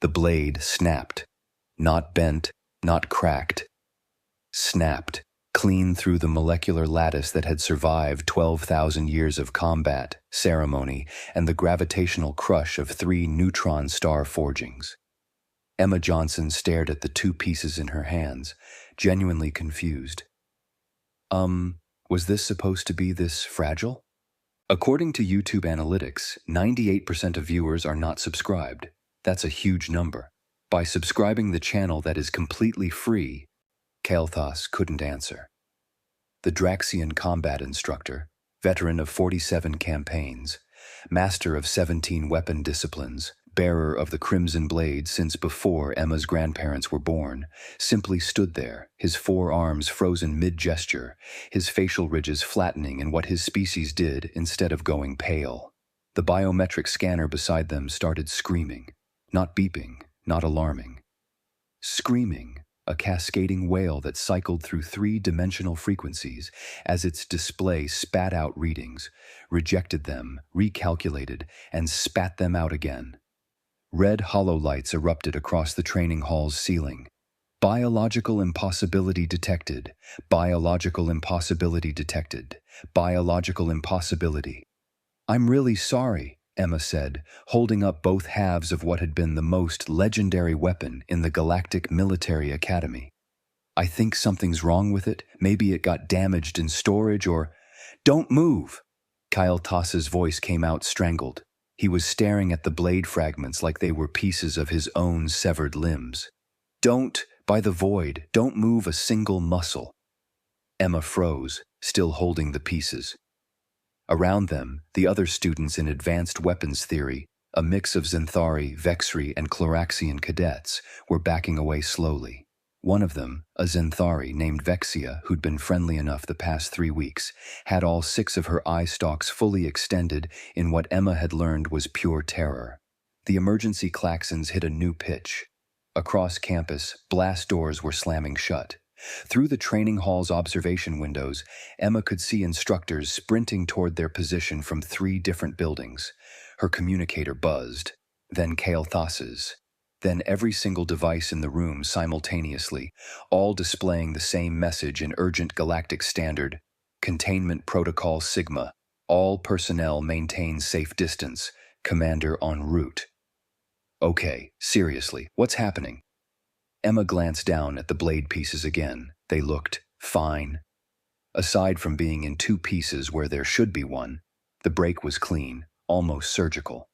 The blade snapped. Not bent, not cracked. Snapped, clean through the molecular lattice that had survived 12,000 years of combat, ceremony, and the gravitational crush of 3 neutron star forgings. Emma Johnson stared at the 2 pieces in her hands, genuinely confused. Was this supposed to be this fragile? According to YouTube analytics, 98% of viewers are not subscribed. That's a huge number. By subscribing the channel that is completely free, Kael'thas couldn't answer. The Draxian combat instructor, veteran of 47 campaigns, master of 17 weapon disciplines, bearer of the Crimson Blade since before Emma's grandparents were born, simply stood there, his 4 arms frozen mid-gesture, his facial ridges flattening in what his species did instead of going pale. The biometric scanner beside them started screaming, not beeping, not alarming. Screaming, a cascading wail that cycled through 3-dimensional frequencies as its display spat out readings, rejected them, recalculated, and spat them out again. Red hollow lights erupted across the training hall's ceiling. Biological impossibility detected. Biological impossibility detected. Biological impossibility. "I'm really sorry," Emma said, holding up both halves of what had been the most legendary weapon in the Galactic Military Academy. "I think something's wrong with it. Maybe it got damaged in storage or—" "Don't move!" Kael'thas's voice came out strangled. He was staring at the blade fragments like they were pieces of his own severed limbs. "Don't, by the void, don't move a single muscle." Emma froze, still holding the pieces. Around them, the other students in advanced weapons theory, a mix of Zenthari, Vexri, and Cloraxian cadets, were backing away slowly. One of them, a Zenthari named Vexia, who'd been friendly enough the past 3 weeks, had all 6 of her eye stalks fully extended in what Emma had learned was pure terror. The emergency klaxons hit a new pitch. Across campus, blast doors were slamming shut. Through the training hall's observation windows, Emma could see instructors sprinting toward their position from 3 different buildings. Her communicator buzzed, then Kael'thas's. Then every single device in the room simultaneously, all displaying the same message in urgent galactic standard, Containment Protocol Sigma, all personnel maintain safe distance, Commander en route. "Okay, seriously, what's happening?" Emma glanced down at the blade pieces again. They looked fine. Aside from being in 2 pieces where there should be 1, the break was clean, almost surgical.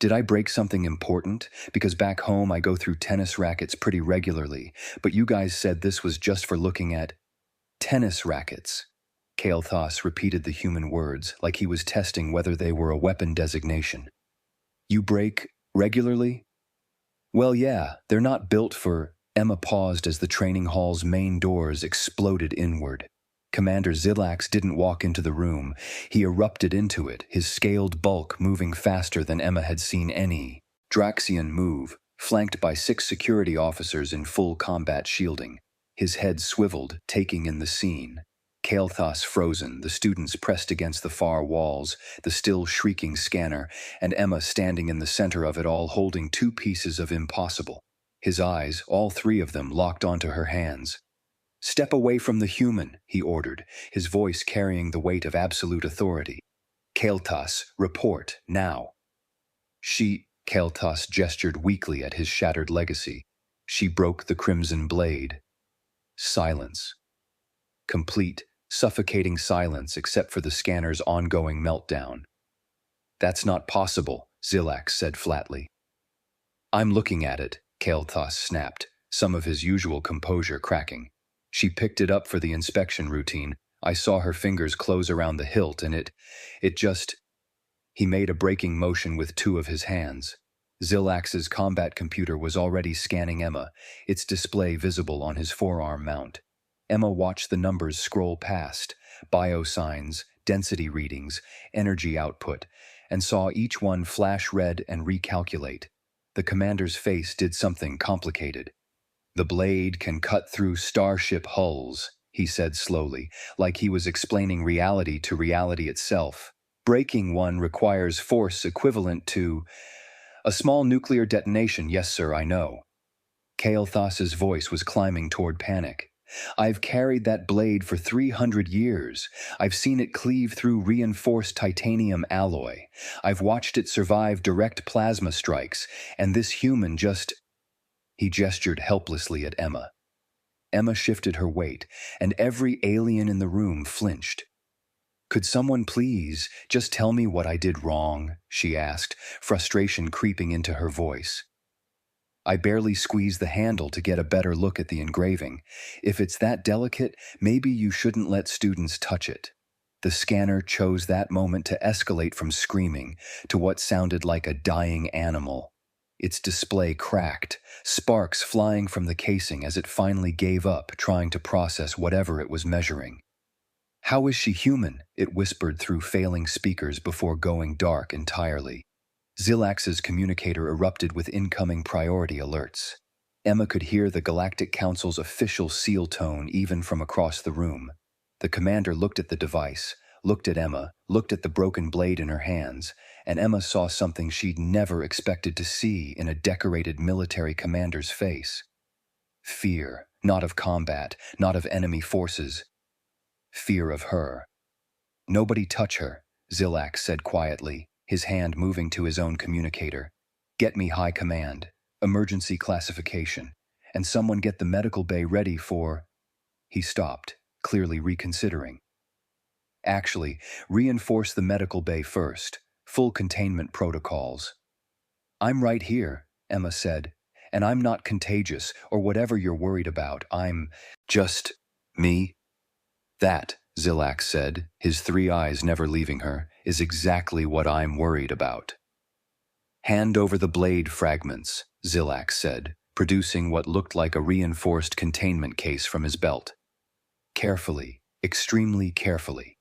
"Did I break something important? Because back home I go through tennis rackets pretty regularly, but you guys said this was just for looking at tennis rackets." Kael'thas repeated the human words like he was testing whether they were a weapon designation. "You break regularly?" "Well, yeah, they're not built for—" Emma paused as the training hall's main doors exploded inward. Commander Xilax didn't walk into the room. He erupted into it, his scaled bulk moving faster than Emma had seen any Draxian move, flanked by 6 security officers in full combat shielding. His head swiveled, taking in the scene. Kael'thas frozen, the students pressed against the far walls, the still shrieking scanner, and Emma standing in the center of it all holding 2 pieces of impossible. His eyes, all 3 of them, locked onto her hands. "Step away from the human," he ordered, his voice carrying the weight of absolute authority. "Kael'thas, report, now." Kael'thas gestured weakly at his shattered legacy. "She broke the Crimson Blade." Silence. Complete, suffocating silence except for the scanner's ongoing meltdown. "That's not possible," Xilax said flatly. "I'm looking at it," Kael'thas snapped, some of his usual composure cracking. "She picked it up for the inspection routine. I saw her fingers close around the hilt and it just—" He made a braking motion with 2 of his hands. Xilax's combat computer was already scanning Emma, its display visible on his forearm mount. Emma watched the numbers scroll past, biosigns, density readings, energy output, and saw each one flash red and recalculate. The commander's face did something complicated. "The blade can cut through starship hulls," he said slowly, like he was explaining reality to reality itself. "Breaking one requires force equivalent to A small nuclear detonation, yes sir, I know. Kael'thas's voice was climbing toward panic. I've carried that blade for 300 years. I've seen it cleave through reinforced titanium alloy. I've watched it survive direct plasma strikes, and this human just... He gestured helplessly at Emma. Emma shifted her weight, and every alien in the room flinched. Could someone please just tell me what I did wrong? She asked, frustration creeping into her voice. I barely squeezed the handle to get a better look at the engraving. If it's that delicate, maybe you shouldn't let students touch it. The scanner chose that moment to escalate from screaming to what sounded like a dying animal. Its display cracked, sparks flying from the casing as it finally gave up trying to process whatever it was measuring. How is she human? It whispered through failing speakers before going dark entirely. Xilax's communicator erupted with incoming priority alerts. Emma could hear the Galactic Council's official seal tone even from across the room. The commander looked at the device, looked at Emma, looked at the broken blade in her hands, and Emma saw something she'd never expected to see in a decorated military commander's face. Fear, not of combat, not of enemy forces. Fear of her. Nobody touch her, Xilax said quietly, his hand moving to his own communicator. Get me high command, emergency classification, and someone get the medical bay ready for... He stopped, clearly reconsidering. Actually, reinforce the medical bay first, full containment protocols. I'm right here, Emma said, and I'm not contagious or whatever you're worried about. I'm just me. That, Xilax said, his three eyes never leaving her, is exactly what I'm worried about. Hand over the blade fragments, Xilax said, producing what looked like a reinforced containment case from his belt. Carefully, extremely carefully.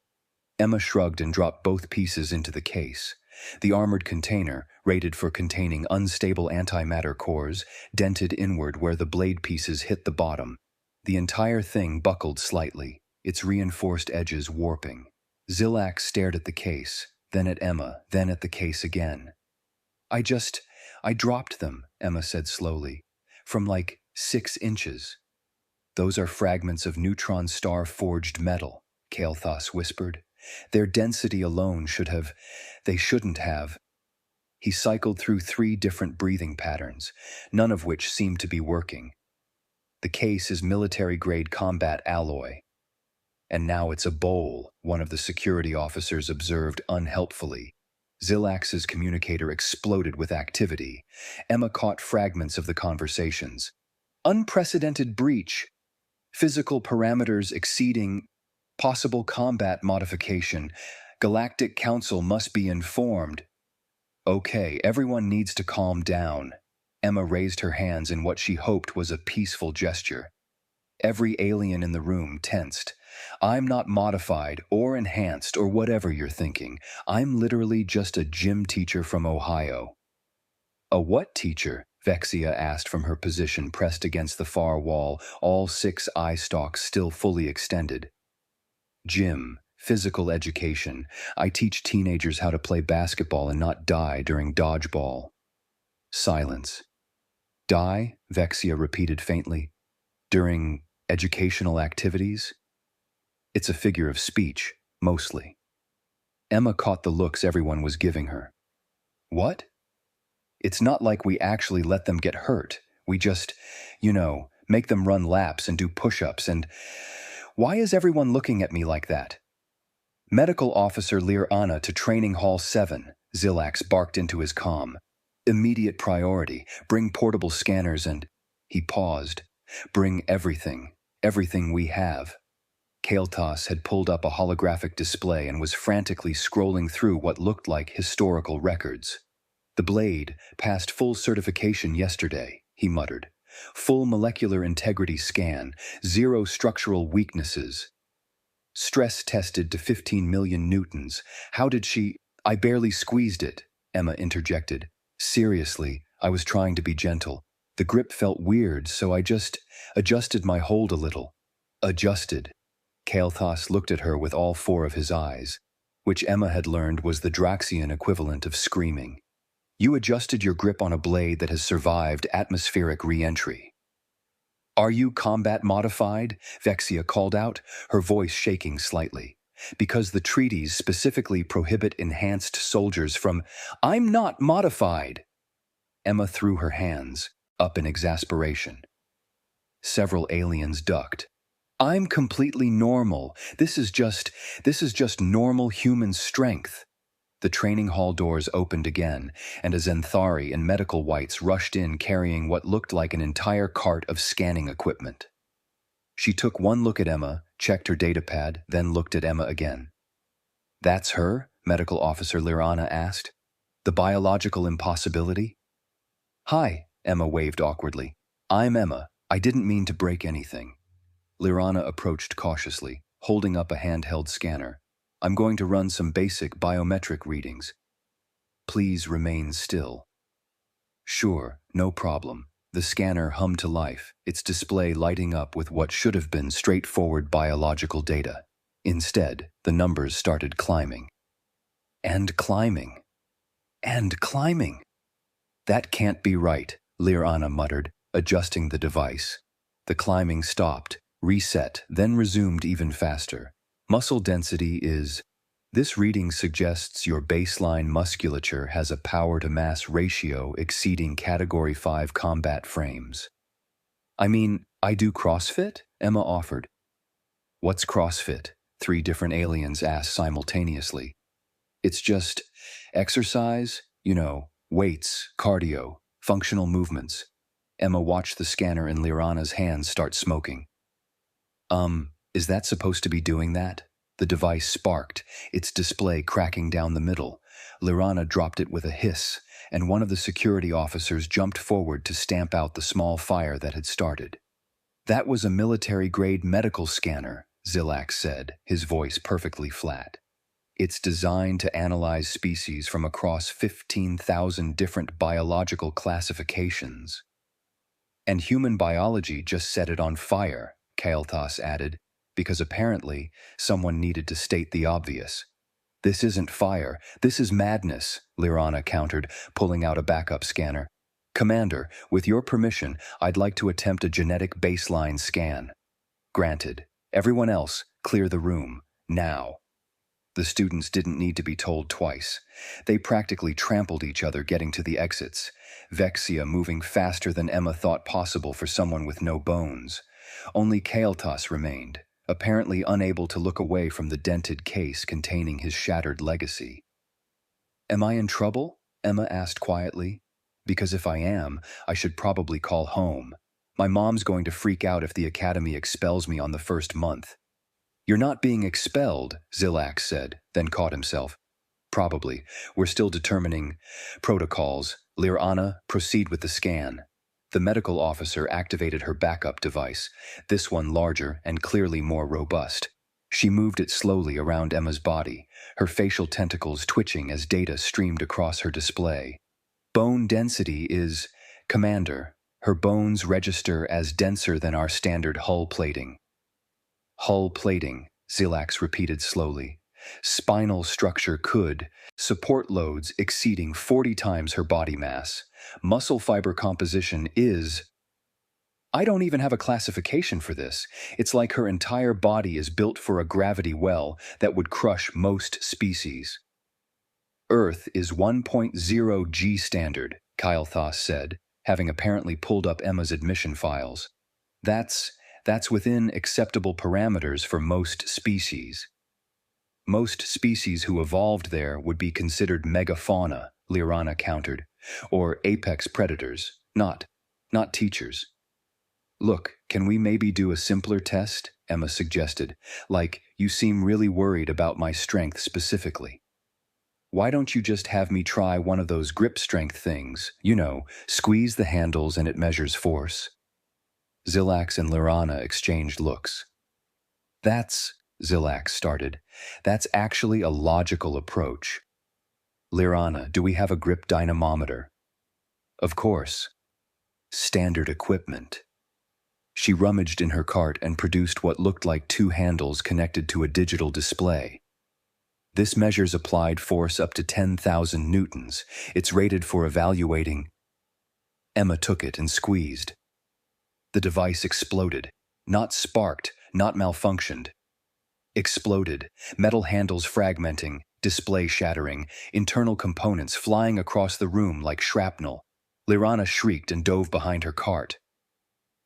Emma shrugged and dropped both pieces into the case. The armored container, rated for containing unstable antimatter cores, dented inward where the blade pieces hit the bottom. The entire thing buckled slightly, its reinforced edges warping. Xilax stared at the case, then at Emma, then at the case again. I dropped them, Emma said slowly, from like 6 inches. Those are fragments of neutron star-forged metal, Kael'thas whispered. Their density alone they shouldn't have. He cycled through 3 different breathing patterns, none of which seemed to be working. The case is military-grade combat alloy. And now it's a bowl, one of the security officers observed unhelpfully. Xilax's communicator exploded with activity. Emma caught fragments of the conversations. Unprecedented breach. Physical parameters exceeding. Possible combat modification. Galactic Council must be informed. Okay, everyone needs to calm down. Emma raised her hands in what she hoped was a peaceful gesture. Every alien in the room tensed. I'm not modified or enhanced or whatever you're thinking. I'm literally just a gym teacher from Ohio. A what teacher? Vexia asked from her position pressed against the far wall, all 6 eye stalks still fully extended. Gym, physical education. I teach teenagers how to play basketball and not die during dodgeball. Silence. Die? Vexia repeated faintly. During educational activities? It's a figure of speech, mostly. Emma caught the looks everyone was giving her. What? It's not like we actually let them get hurt. We just, make them run laps and do push-ups and... Why is everyone looking at me like that? Medical Officer Lear Anna to Training Hall 7, Xilax barked into his comm. Immediate priority. Bring portable scanners and... He paused. Bring everything. Everything we have. Kael'thas had pulled up a holographic display and was frantically scrolling through what looked like historical records. The blade passed full certification yesterday, he muttered. Full molecular integrity scan, 0 structural weaknesses. Stress tested to 15 million newtons. How did she... I barely squeezed it, Emma interjected. Seriously, I was trying to be gentle. The grip felt weird, so I just adjusted my hold a little. Adjusted. Kael'thas looked at her with all 4 of his eyes, which Emma had learned was the Draxian equivalent of screaming. You adjusted your grip on a blade that has survived atmospheric re-entry. Are you combat modified? Vexia called out, her voice shaking slightly. Because the treaties specifically prohibit enhanced soldiers from— I'm not modified! Emma threw her hands up in exasperation. Several aliens ducked. I'm completely normal. This is just normal human strength. The training hall doors opened again, and a Zenthari in medical whites rushed in carrying what looked like an entire cart of scanning equipment. She took one look at Emma, checked her datapad, then looked at Emma again. That's her? Medical Officer Lirana asked. The biological impossibility? Hi, Emma waved awkwardly. I'm Emma. I didn't mean to break anything. Lirana approached cautiously, holding up a handheld scanner. I'm going to run some basic biometric readings. Please remain still. Sure, no problem. The scanner hummed to life, its display lighting up with what should have been straightforward biological data. Instead, the numbers started climbing. And climbing. And climbing. That can't be right, Lirana muttered, adjusting the device. The climbing stopped, reset, then resumed even faster. Muscle density is— This reading suggests your baseline musculature has a power-to-mass ratio exceeding Category 5 combat frames. I mean, I do CrossFit? Emma offered. What's CrossFit? 3 different aliens asked simultaneously. It's just exercise, weights, cardio, functional movements. Emma watched the scanner in Lirana's hands start smoking. Is that supposed to be doing that? The device sparked, its display cracking down the middle. Lirana dropped it with a hiss, and one of the security officers jumped forward to stamp out the small fire that had started. That was a military-grade medical scanner, Zilak said, his voice perfectly flat. It's designed to analyze species from across 15,000 different biological classifications. And human biology just set it on fire, Kael'thas added, because apparently someone needed to state the obvious. This isn't fire, this is madness, Lirana countered, pulling out a backup scanner. Commander, with your permission, I'd like to attempt a genetic baseline scan. Granted. Everyone else, clear the room, now. The students didn't need to be told twice. They practically trampled each other getting to the exits, Vexia moving faster than Emma thought possible for someone with no bones. Only Kael'thas remained, apparently unable to look away from the dented case containing his shattered legacy. Am I in trouble? Emma asked quietly. Because if I am, I should probably call home. My mom's going to freak out if the academy expels me on the first month. You're not being expelled, Zilak said, then caught himself. Probably. We're still determining protocols. Lirana, proceed with the scan. The medical officer activated her backup device, this one larger and clearly more robust. She moved it slowly around Emma's body, her facial tentacles twitching as data streamed across her display. Bone density is— Commander, her bones register as denser than our standard hull plating. Hull plating, Zilax repeated slowly. Spinal structure could— support loads exceeding 40 times her body mass. Muscle fiber composition is— I don't even have a classification for this. It's like her entire body is built for a gravity well that would crush most species. Earth is 1.0 G standard, Kael'thas said, having apparently pulled up Emma's admission files. That's within acceptable parameters for most species. Most species who evolved there would be considered megafauna, Lirana countered, or apex predators, not teachers. Look, can we maybe do a simpler test? Emma suggested. Like, you seem really worried about my strength specifically. Why don't you just have me try one of those grip strength things? Squeeze the handles and it measures force. Zilax and Lirana exchanged looks. Zilax started. That's actually a logical approach. Lirana, do we have a grip dynamometer? Of course. Standard equipment. She rummaged in her cart and produced what looked like 2 handles connected to a digital display. This measures applied force up to 10,000 newtons. It's rated for evaluating. Emma took it and squeezed. The device exploded. Not sparked, not malfunctioned. Exploded, metal handles fragmenting, display shattering, internal components flying across the room like shrapnel. Liranna shrieked and dove behind her cart.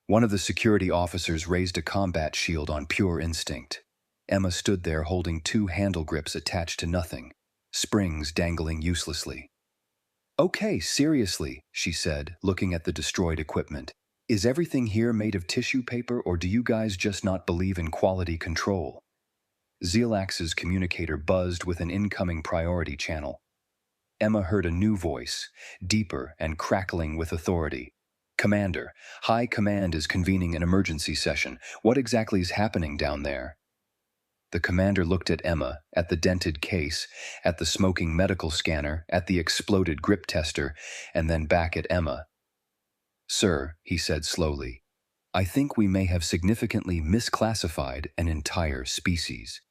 One of the security officers raised a combat shield on pure instinct. Emma stood there holding two handle grips attached to nothing, springs dangling uselessly. "Okay, seriously," she said, looking at the destroyed equipment. "Is everything here made of tissue paper, or do you guys just not believe in quality control?" Xelax's communicator buzzed with an incoming priority channel. Emma heard a new voice, deeper and crackling with authority. "Commander, High Command is convening an emergency session. What exactly is happening down there?" The commander looked at Emma, at the dented case, at the smoking medical scanner, at the exploded grip tester, and then back at Emma. "Sir," he said slowly, "I think we may have significantly misclassified an entire species."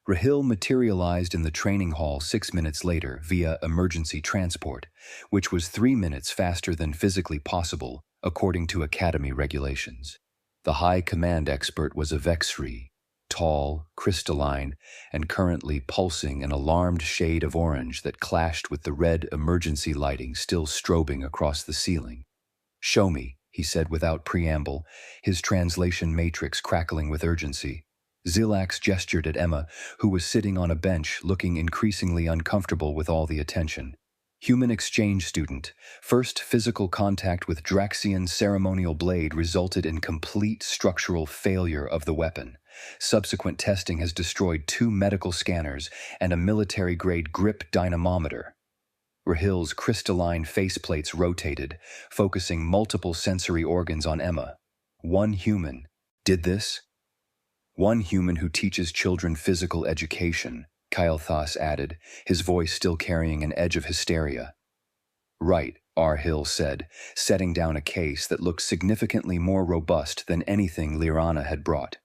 Rahil materialized in the training hall 6 minutes later via emergency transport, which was 3 minutes faster than physically possible, according to Academy regulations. The High Command expert was a Vexri, tall, crystalline, and currently pulsing an alarmed shade of orange that clashed with the red emergency lighting still strobing across the ceiling. "Show me," he said without preamble, his translation matrix crackling with urgency. Xelax gestured at Emma, who was sitting on a bench looking increasingly uncomfortable with all the attention. "Human exchange student. First physical contact with Draxian ceremonial blade resulted in complete structural failure of the weapon. Subsequent testing has destroyed 2 medical scanners and a military-grade grip dynamometer." Rahil's crystalline faceplates rotated, focusing multiple sensory organs on Emma. "One human did this?" "One human who teaches children physical education," Kael'thas added, his voice still carrying an edge of hysteria. "Right," Arhill said, setting down a case that looked significantly more robust than anything Liranna had brought.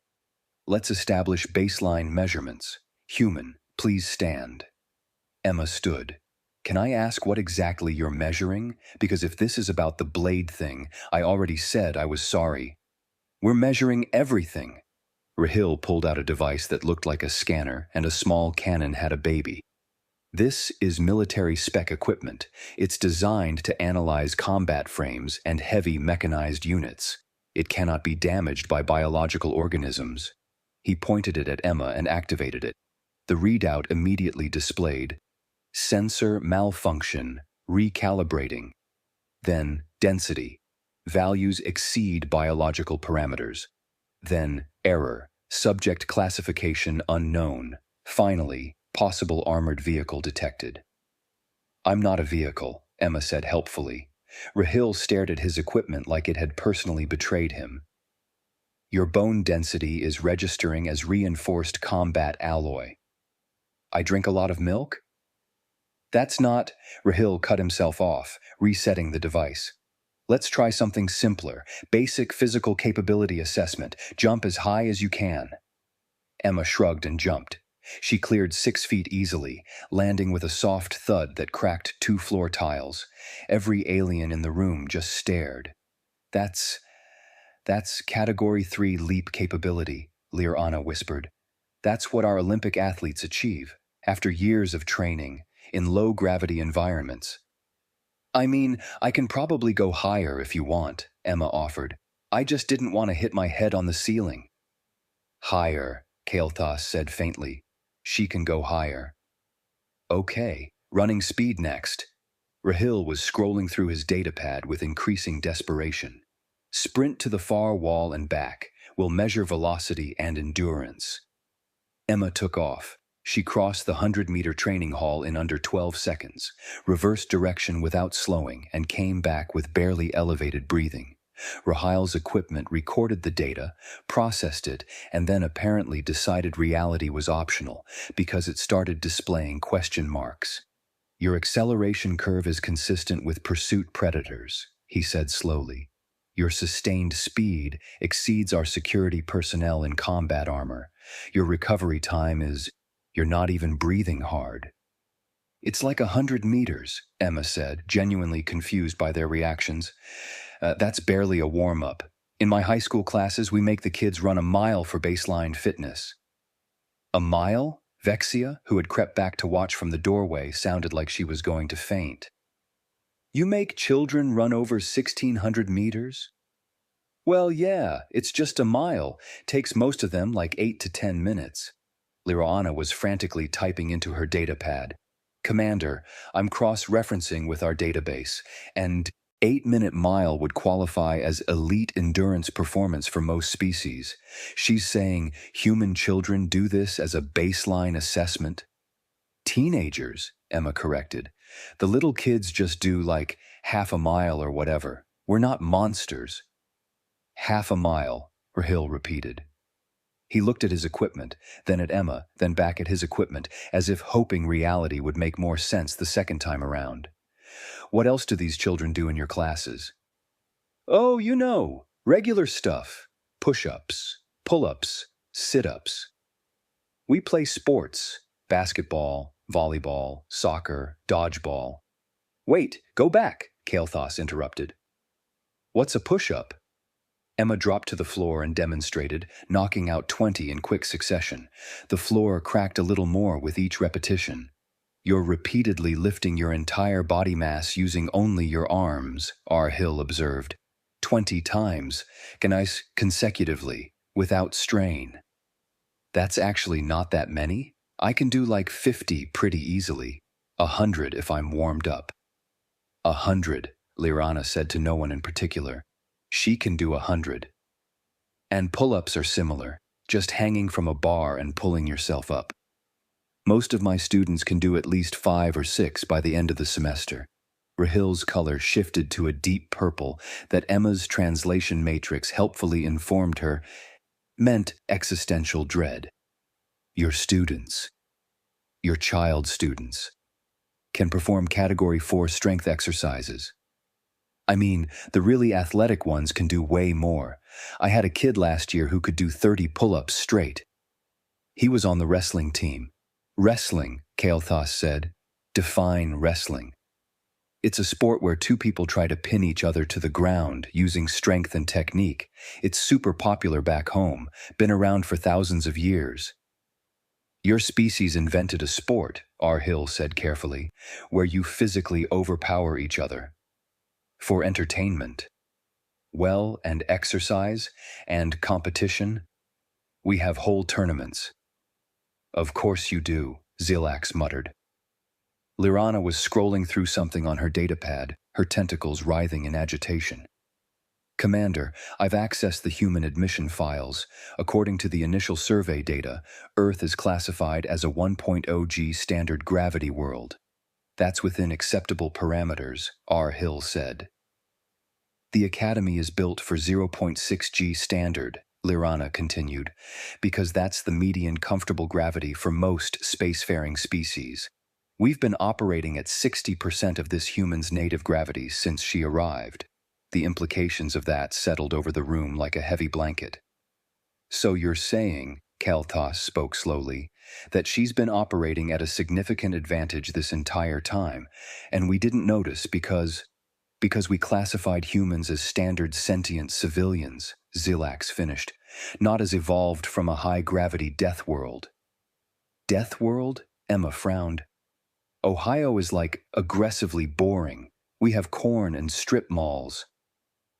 "Let's establish baseline measurements. Human, please stand." Emma stood. "Can I ask what exactly you're measuring? Because if this is about the blade thing, I already said I was sorry." "We're measuring everything." Rahil pulled out a device that looked like a scanner, and a small cannon had a baby. "This is military spec equipment. It's designed to analyze combat frames and heavy mechanized units. It cannot be damaged by biological organisms." He pointed it at Emma and activated it. The readout immediately displayed sensor malfunction, recalibrating. Then density. Values exceed biological parameters. Then error, subject classification unknown. Finally, possible armored vehicle detected. "I'm not a vehicle," Emma said helpfully. Rahil stared at his equipment like it had personally betrayed him. "Your bone density is registering as reinforced combat alloy." "I drink a lot of milk?" "That's not..." Rahil cut himself off, resetting the device. "Let's try something simpler. Basic physical capability assessment. Jump as high as you can." Emma shrugged and jumped. She cleared 6 feet easily, landing with a soft thud that cracked 2 floor tiles. Every alien in the room just stared. That's Category 3 leap capability," Liranna whispered. "That's what our Olympic athletes achieve, after years of training, in low-gravity environments." "I mean, I can probably go higher if you want," Emma offered. "I just didn't want to hit my head on the ceiling." "Higher," Kael'thas said faintly. "She can go higher." "Okay, running speed next." Rahil was scrolling through his datapad with increasing desperation. "Sprint to the far wall and back. We'll measure velocity and endurance." Emma took off. She crossed the 100-meter training hall in under 12 seconds, reversed direction without slowing, and came back with barely elevated breathing. Rahil's equipment recorded the data, processed it, and then apparently decided reality was optional because it started displaying question marks. "Your acceleration curve is consistent with pursuit predators," he said slowly. "Your sustained speed exceeds our security personnel in combat armor. Your recovery time is..." You're not even breathing hard. It's like 100 meters, Emma said, genuinely confused by their reactions. That's barely a warm-up. In my high school classes, we make the kids run a mile for baseline fitness. A mile? Vexia, who had crept back to watch from the doorway, sounded like she was going to faint. You make children run over 1,600 meters? Well, yeah, it's just a mile. Takes most of them like 8 to 10 minutes. Liroana was frantically typing into her datapad. Commander, I'm cross-referencing with our database, and 8-minute mile would qualify as elite endurance performance for most species. She's saying human children do this as a baseline assessment. Teenagers, Emma corrected. The little kids just do like half a mile or whatever. We're not monsters. Half a mile, Rahil repeated. He looked at his equipment, then at Emma, then back at his equipment, as if hoping reality would make more sense the second time around. What else do these children do in your classes? Oh, you know, regular stuff. Push-ups, pull-ups, sit-ups. We play sports, basketball, volleyball, soccer, dodgeball. Wait, go back, Kael'thas interrupted. What's a push-up? Emma dropped to the floor and demonstrated, knocking out 20 in quick succession. The floor cracked a little more with each repetition. You're repeatedly lifting your entire body mass using only your arms, Rahil observed. 20 times, consecutively, without strain. That's actually not that many. I can do like 50 pretty easily. 100 if I'm warmed up. 100, Liroana said to no one in particular. She can do 100. And pull-ups are similar, just hanging from a bar and pulling yourself up. Most of my students can do at least 5 or 6 by the end of the semester. Rahil's color shifted to a deep purple that Emma's translation matrix helpfully informed her meant existential dread. Your students, your child students, can perform Category 4 strength exercises. I mean, the really athletic ones can do way more. I had a kid last year who could do 30 pull-ups straight. He was on the wrestling team. Wrestling, Kael'thas said. Define wrestling. It's a sport where two people try to pin each other to the ground using strength and technique. It's super popular back home, been around for thousands of years. Your species invented a sport, Rahil said carefully, where you physically overpower each other. For entertainment. Well, and exercise, and competition. We have whole tournaments. Of course you do, Zilax muttered. Liroana was scrolling through something on her datapad, her tentacles writhing in agitation. Commander, I've accessed the human admission files. According to the initial survey data, Earth is classified as a 1.0 G standard gravity world. That's within acceptable parameters, Rahil said. The Academy is built for 0.6 G standard, Liroana continued, because that's the median comfortable gravity for most spacefaring species. We've been operating at 60% of this human's native gravity since she arrived. The implications of that settled over the room like a heavy blanket. So you're saying, Kael'thas spoke slowly, that she's been operating at a significant advantage this entire time, and we didn't notice because we classified humans as standard sentient civilians, Zilax finished, not as evolved from a high-gravity death world. Death world? Emma frowned. Ohio is like aggressively boring. We have corn and strip malls.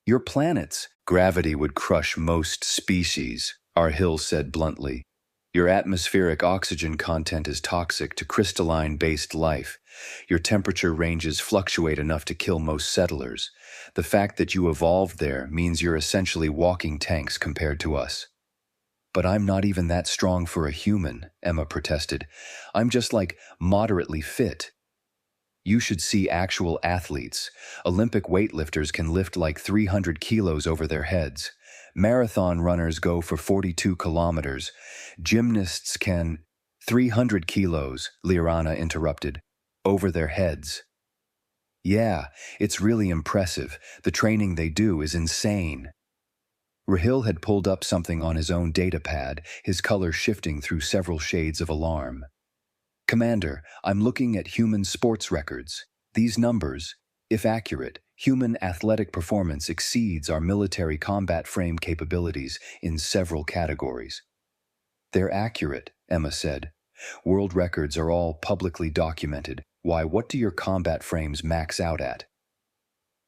Your planet's gravity would crush most species, Rahil said bluntly. Your atmospheric oxygen content is toxic to crystalline-based life. Your temperature ranges fluctuate enough to kill most settlers. The fact that you evolved there means you're essentially walking tanks compared to us. But I'm not even that strong for a human, Emma protested. I'm just like moderately fit. You should see actual athletes. Olympic weightlifters can lift like 300 kilos over their heads. Marathon runners go for 42 kilometers. Gymnasts can 300 kilos, Liroana interrupted, over their heads. Yeah, it's really impressive. The training they do is insane. Rahil had pulled up something on his own datapad, his color shifting through several shades of alarm. Commander, I'm looking at human sports records. These numbers, if accurate, human athletic performance exceeds our military combat frame capabilities in several categories. They're accurate, Emma said. World records are all publicly documented. Why, what do your combat frames max out at?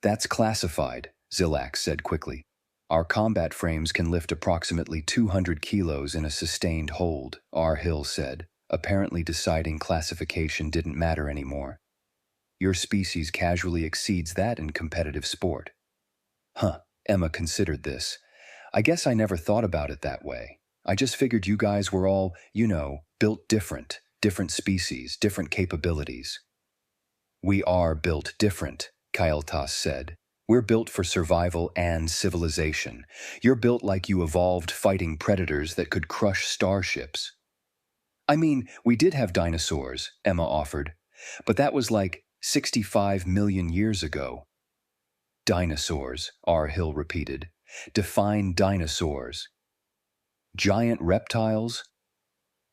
That's classified, Zilak said quickly. Our combat frames can lift approximately 200 kilos in a sustained hold, R. Hill said, apparently deciding classification didn't matter anymore. Your species casually exceeds that in competitive sport. Huh, Emma considered this. I guess I never thought about it that way. I just figured you guys were all, built different species, different capabilities. We are built different, Kael'thas said. We're built for survival and civilization. You're built like you evolved fighting predators that could crush starships. I mean, we did have dinosaurs, Emma offered, but that was like 65 million years ago. Dinosaurs, R. Hill repeated. Define dinosaurs. Giant reptiles?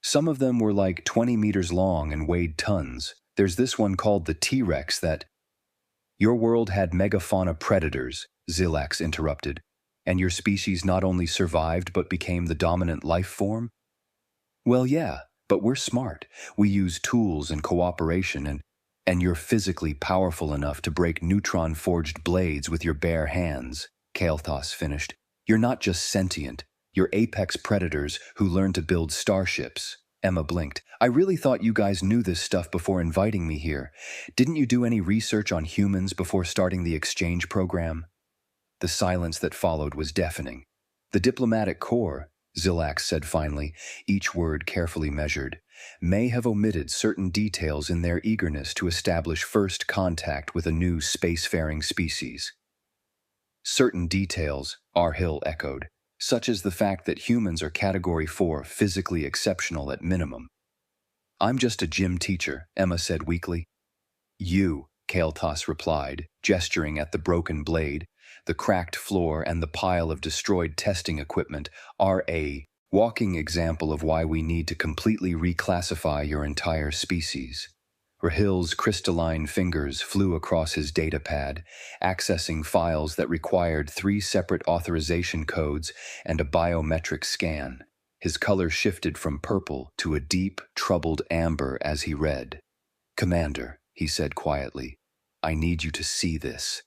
Some of them were like 20 meters long and weighed tons. There's this one called the T-Rex that... Your world had megafauna predators, Zilax interrupted, and your species not only survived but became the dominant life form? Well, yeah, but we're smart. We use tools and cooperation, and you're physically powerful enough to break neutron-forged blades with your bare hands, Kael'thas finished. You're not just sentient. You're apex predators who learn to build starships. Emma blinked. I really thought you guys knew this stuff before inviting me here. Didn't you do any research on humans before starting the exchange program? The silence that followed was deafening. The diplomatic corps, Zilax said finally, each word carefully measured, may have omitted certain details in their eagerness to establish first contact with a new spacefaring species. Certain details, R. Hill echoed, such as the fact that humans are Category 4 physically exceptional at minimum. I'm just a gym teacher, Emma said weakly. You, Kael'thas replied, gesturing at the broken blade, the cracked floor and the pile of destroyed testing equipment, are a walking example of why we need to completely reclassify your entire species. Rahil's crystalline fingers flew across his datapad, accessing files that required 3 separate authorization codes and a biometric scan. His color shifted from purple to a deep, troubled amber as he read. Commander, he said quietly, I need you to see this.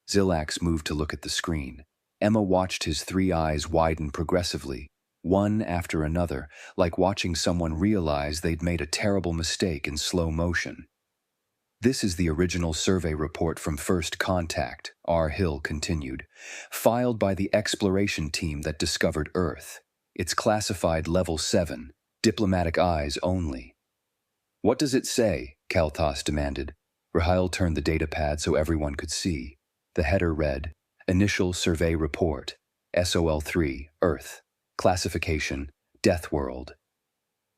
Zilax moved to look at the screen. Emma watched his 3 eyes widen progressively, one after another, like watching someone realize they'd made a terrible mistake in slow motion. This is the original survey report from First Contact, R. Hill continued, filed by the exploration team that discovered Earth. It's classified Level 7, diplomatic eyes only. What does it say? Kael'thas demanded. Rahil turned the datapad so everyone could see. The header read, Initial Survey Report, SOL-3, Earth. Classification, Death World.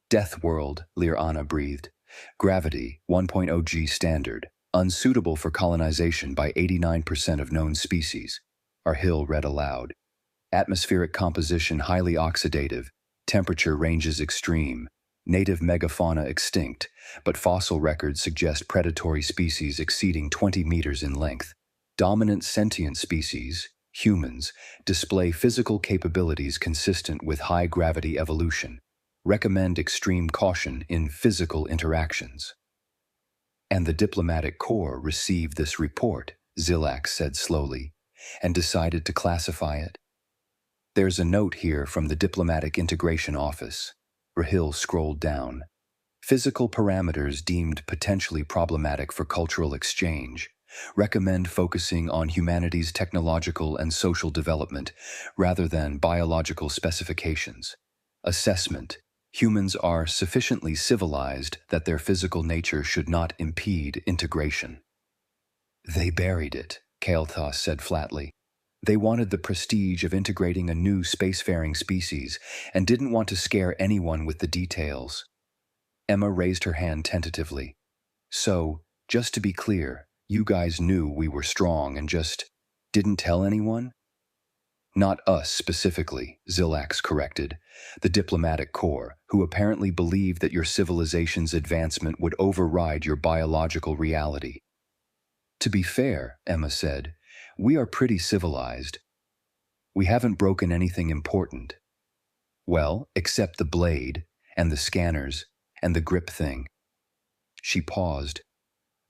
Death World, Lir'ana breathed. Gravity, 1.0 G standard. Unsuitable for colonization by 89% of known species. R. Hill read aloud. Atmospheric composition highly oxidative. Temperature ranges extreme. Native megafauna extinct, but fossil records suggest predatory species exceeding 20 meters in length. Dominant sentient species, humans, display physical capabilities consistent with high-gravity evolution. Recommend extreme caution in physical interactions. And the diplomatic corps received this report, Zilax said slowly, and decided to classify it. There's a note here from the Diplomatic Integration Office. Rahil scrolled down. Physical parameters deemed potentially problematic for cultural exchange. Recommend focusing on humanity's technological and social development rather than biological specifications. Assessment. Humans are sufficiently civilized that their physical nature should not impede integration. They buried it, Kael'thas said flatly. They wanted the prestige of integrating a new spacefaring species and didn't want to scare anyone with the details. Emma raised her hand tentatively. So, just to be clear, you guys knew we were strong and just didn't tell anyone? Not us specifically, Zilax corrected. The diplomatic corps, who apparently believed that your civilization's advancement would override your biological reality. To be fair, Emma said, we are pretty civilized. We haven't broken anything important. Well, except the blade, and the scanners, and the grip thing. She paused.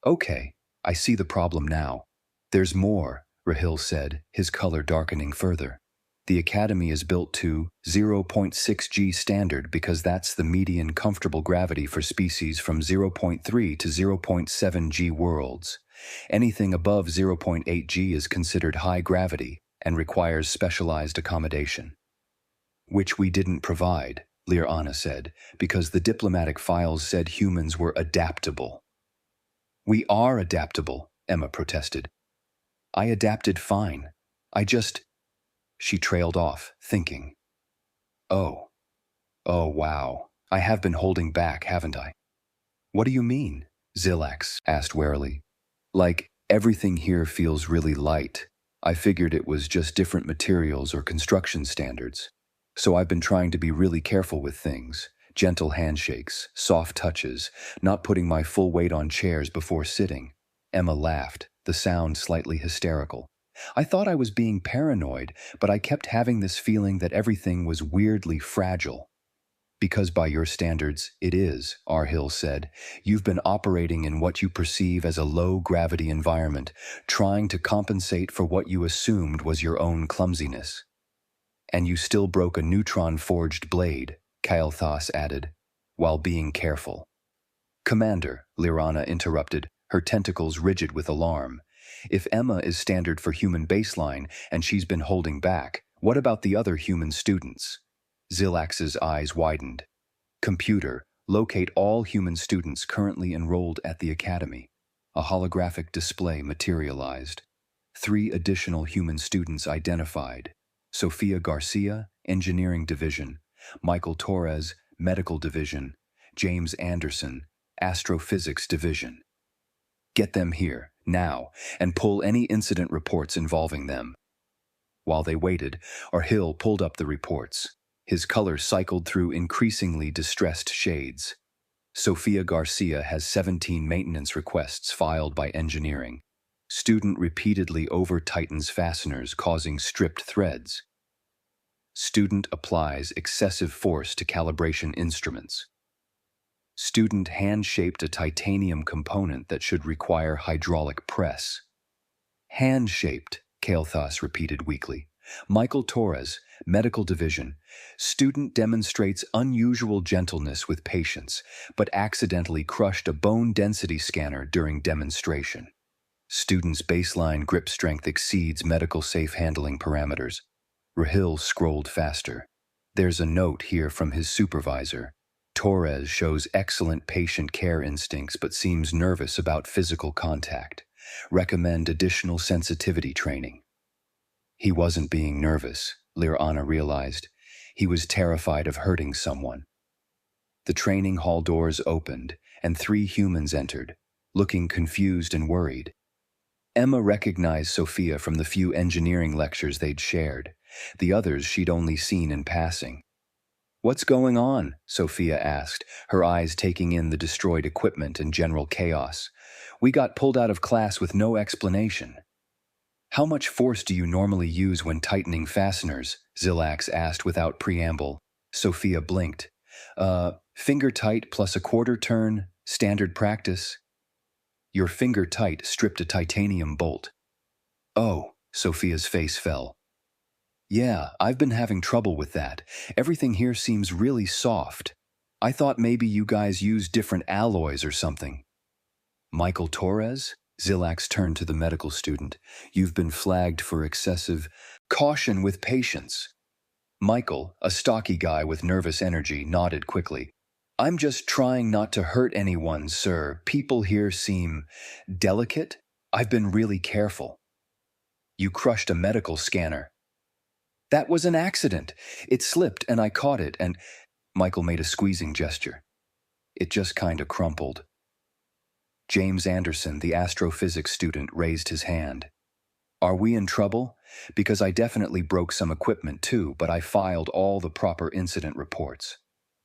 Okay, I see the problem now. There's more, Rahil said, his color darkening further. The Academy is built to 0.6 G standard because that's the median comfortable gravity for species from 0.3 to 0.7 G worlds. Anything above 0.8 G is considered high gravity and requires specialized accommodation. Which we didn't provide, Liana said, because the diplomatic files said humans were adaptable. We are adaptable, Emma protested. I adapted fine. She trailed off, thinking. Oh, wow. I have been holding back, haven't I? What do you mean? Zilax asked warily. Like, everything here feels really light. I figured it was just different materials or construction standards. So I've been trying to be really careful with things. Gentle handshakes, soft touches, not putting my full weight on chairs before sitting. Emma laughed, the sound slightly hysterical. I thought I was being paranoid, but I kept having this feeling that everything was weirdly fragile. Because by your standards, it is, Arhill said. You've been operating in what you perceive as a low-gravity environment, trying to compensate for what you assumed was your own clumsiness. And you still broke a neutron-forged blade, Kael'thas added, while being careful. Commander, Liana interrupted, her tentacles rigid with alarm. If Emma is standard for human baseline and she's been holding back, what about the other human students? Zilax's eyes widened. Computer, locate all human students currently enrolled at the Academy. A holographic display materialized. 3 additional human students identified. Sofia Garcia, Engineering Division. Michael Torres, Medical Division. James Anderson, Astrophysics Division. Get them here, now, and pull any incident reports involving them. While they waited, Arhill pulled up the reports. His color cycled through increasingly distressed shades. Sofia Garcia has 17 maintenance requests filed by engineering. Student repeatedly over-tightens fasteners, causing stripped threads. Student applies excessive force to calibration instruments. Student hand-shaped a titanium component that should require hydraulic press. Hand-shaped, Kael'thas repeated weakly. Michael Torres, Medical Division. Student demonstrates unusual gentleness with patients, but accidentally crushed a bone density scanner during demonstration. Student's baseline grip strength exceeds medical safe handling parameters. Rahil scrolled faster. There's a note here from his supervisor. Torres shows excellent patient care instincts but seems nervous about physical contact. Recommend additional sensitivity training. He wasn't being nervous, Liana realized. He was terrified of hurting someone. The training hall doors opened, and 3 humans entered, looking confused and worried. Emma recognized Sofia from the few engineering lectures they'd shared. The others she'd only seen in passing. What's going on? Sofia asked, her eyes taking in the destroyed equipment and general chaos. We got pulled out of class with no explanation. How much force do you normally use when tightening fasteners? Zilax asked without preamble. Sofia blinked. Finger tight plus a quarter turn, standard practice. Your finger tight stripped a titanium bolt. Oh, Sofia's face fell. Yeah, I've been having trouble with that. Everything here seems really soft. I thought maybe you guys use different alloys or something. Michael Torres? Zilax turned to the medical student. You've been flagged for excessive caution with patients. Michael, a stocky guy with nervous energy, nodded quickly. I'm just trying not to hurt anyone, sir. People here seem delicate. I've been really careful. You crushed a medical scanner. That was an accident. It slipped and I caught it and… Michael made a squeezing gesture. It just kinda crumpled. James Anderson, the astrophysics student, raised his hand. Are we in trouble? Because I definitely broke some equipment too, but I filed all the proper incident reports.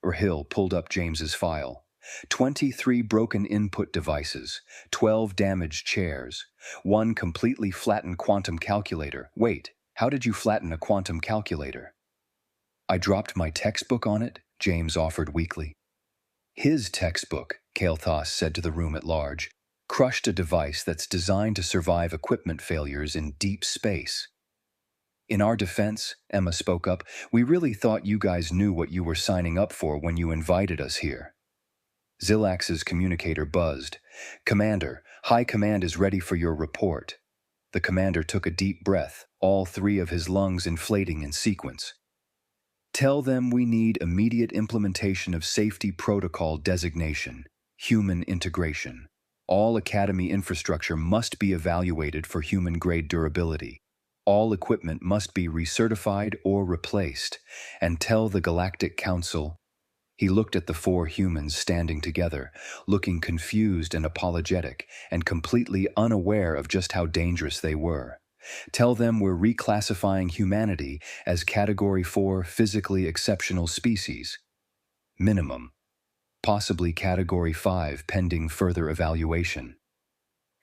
Rahil pulled up James's file. 23 broken input devices, 12 damaged chairs, 1 completely flattened quantum calculator. Wait, how did you flatten a quantum calculator? I dropped my textbook on it, James offered weakly. His textbook, Kael'thas said to the room at large, crushed a device that's designed to survive equipment failures in deep space. In our defense, Emma spoke up, we really thought you guys knew what you were signing up for when you invited us here. Xilax's communicator buzzed. Commander, High Command is ready for your report. The commander took a deep breath, all 3 of his lungs inflating in sequence. Tell them we need immediate implementation of safety protocol designation, human integration. All Academy infrastructure must be evaluated for human-grade durability. All equipment must be recertified or replaced. And tell the Galactic Council. He looked at the 4 humans standing together, looking confused and apologetic, and completely unaware of just how dangerous they were. Tell them we're reclassifying humanity as Category 4 physically exceptional species. Minimum. Possibly Category 5 pending further evaluation.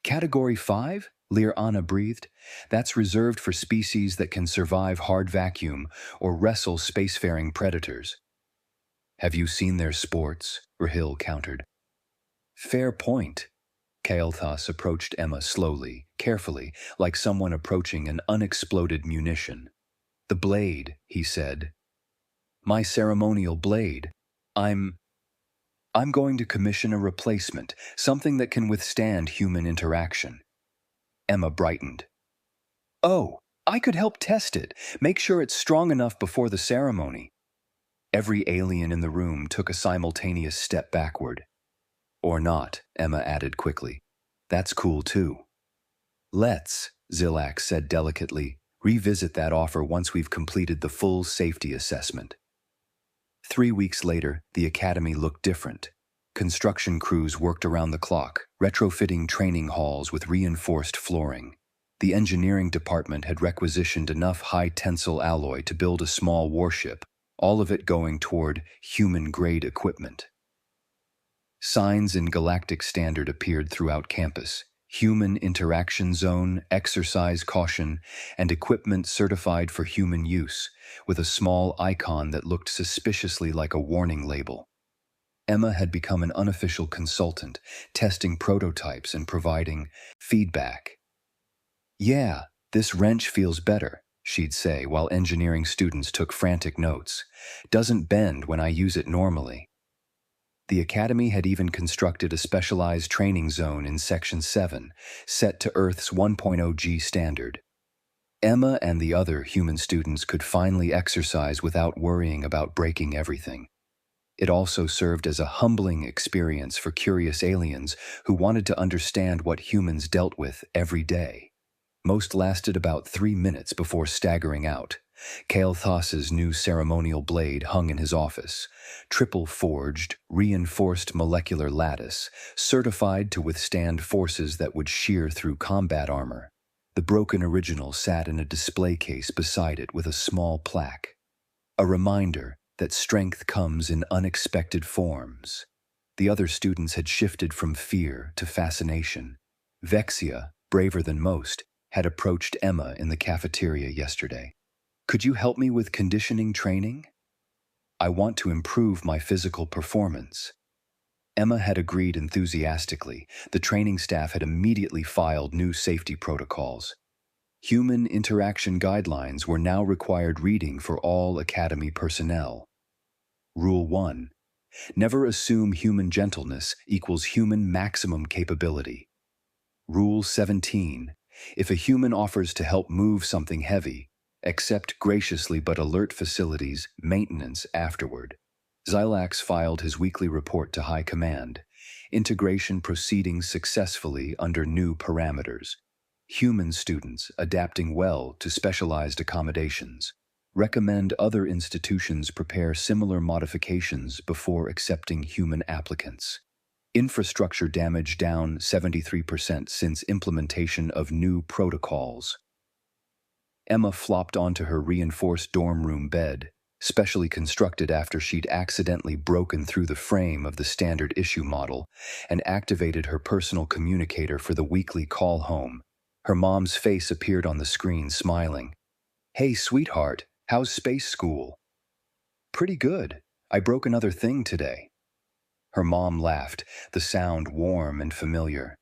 Category 5? Lier-Ana breathed. That's reserved for species that can survive hard vacuum or wrestle spacefaring predators. Have you seen their sports? Rahil countered. Fair point. Kael'thas approached Emma slowly, carefully, like someone approaching an unexploded munition. The blade, he said. My ceremonial blade. I'm going to commission a replacement, something that can withstand human interaction. Emma brightened. Oh, I could help test it. Make sure it's strong enough before the ceremony. Every alien in the room took a simultaneous step backward. Or not, Emma added quickly. That's cool too. Let's, Xilax said delicately, revisit that offer once we've completed the full safety assessment. 3 weeks later, the Academy looked different. Construction crews worked around the clock, retrofitting training halls with reinforced flooring. The engineering department had requisitioned enough high-tensile alloy to build a small warship, all of it going toward human-grade equipment. Signs in Galactic Standard appeared throughout campus. Human interaction zone, exercise caution, and equipment certified for human use, with a small icon that looked suspiciously like a warning label. Emma had become an unofficial consultant, testing prototypes and providing feedback. Yeah, this wrench feels better, she'd say while engineering students took frantic notes. Doesn't bend when I use it normally. The Academy had even constructed a specialized training zone in Section 7, set to Earth's 1.0 G standard. Emma and the other human students could finally exercise without worrying about breaking everything. It also served as a humbling experience for curious aliens who wanted to understand what humans dealt with every day. Most lasted about 3 minutes before staggering out. Kael'thas's new ceremonial blade hung in his office, triple-forged, reinforced molecular lattice, certified to withstand forces that would shear through combat armor. The broken original sat in a display case beside it with a small plaque. A reminder that strength comes in unexpected forms. The other students had shifted from fear to fascination. Vexia, braver than most, had approached Emma in the cafeteria yesterday. Could you help me with conditioning training? I want to improve my physical performance. Emma had agreed enthusiastically. The training staff had immediately filed new safety protocols. Human interaction guidelines were now required reading for all Academy personnel. Rule 1. Never assume human gentleness equals human maximum capability. Rule 17. If a human offers to help move something heavy, accept graciously but alert facilities maintenance afterward. Xilax filed his weekly report to High Command. Integration proceeding successfully under new parameters. Human students adapting well to specialized accommodations. Recommend other institutions prepare similar modifications before accepting human applicants. Infrastructure damage down 73% since implementation of new protocols. Emma flopped onto her reinforced dorm room bed, specially constructed after she'd accidentally broken through the frame of the standard issue model, and activated her personal communicator for the weekly call home. Her mom's face appeared on the screen, smiling. "Hey, sweetheart, how's space school?" "Pretty good. I broke another thing today." Her mom laughed, the sound warm and familiar.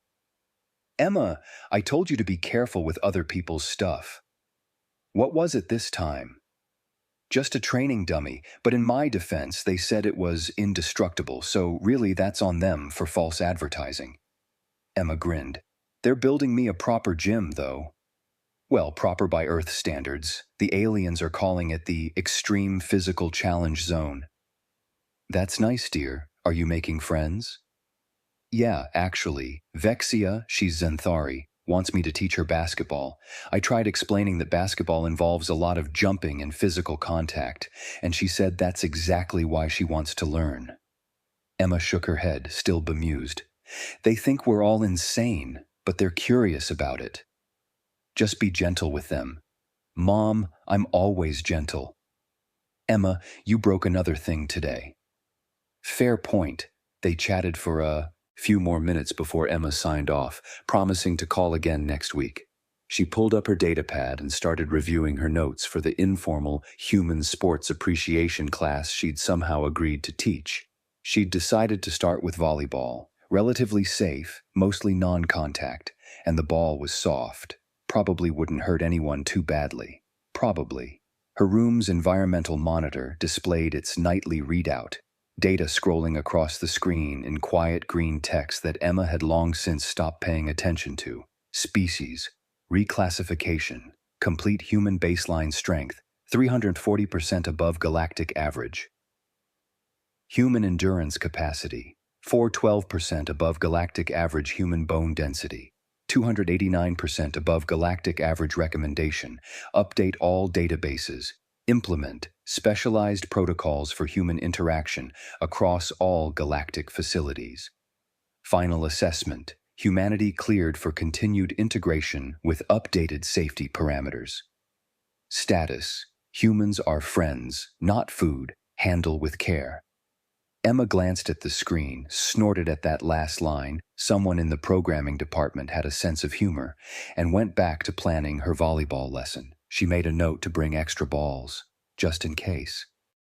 "Emma, I told you to be careful with other people's stuff." "What was it this time?" "Just a training dummy, but in my defense, they said it was indestructible, so really that's on them for false advertising." Emma grinned. "They're building me a proper gym, though." "Well, proper by Earth standards. The aliens are calling it the Extreme Physical Challenge Zone." "That's nice, dear. Are you making friends?" "Yeah, actually. Vexia, she's Zenthari, wants me to teach her basketball. I tried explaining that basketball involves a lot of jumping and physical contact, and she said that's exactly why she wants to learn." Emma shook her head, still bemused. "They think we're all insane, but they're curious about it. Just be gentle with them." "Mom, I'm always gentle." "Emma, you broke another thing today." "Fair point." They chatted for a few more minutes before Emma signed off, promising to call again next week. She pulled up her datapad and started reviewing her notes for the informal human sports appreciation class she'd somehow agreed to teach. She'd decided to start with volleyball, relatively safe, mostly non-contact, and the ball was soft. Probably wouldn't hurt anyone too badly. Probably. Her room's environmental monitor displayed its nightly readout, data scrolling across the screen in quiet green text that Emma had long since stopped paying attention to. Species, reclassification, complete human baseline strength, 340% above galactic average. Human endurance capacity, 412% above galactic average human bone density, 289% above galactic average recommendation. Update all databases. Implement specialized protocols for human interaction across all galactic facilities. Final assessment. Humanity cleared for continued integration with updated safety parameters. Status. Humans are friends, not food. Handle with care. Emma glanced at the screen, snorted at that last line, someone in the programming department had a sense of humor, and went back to planning her volleyball lesson. She made a note to bring extra balls, just in case.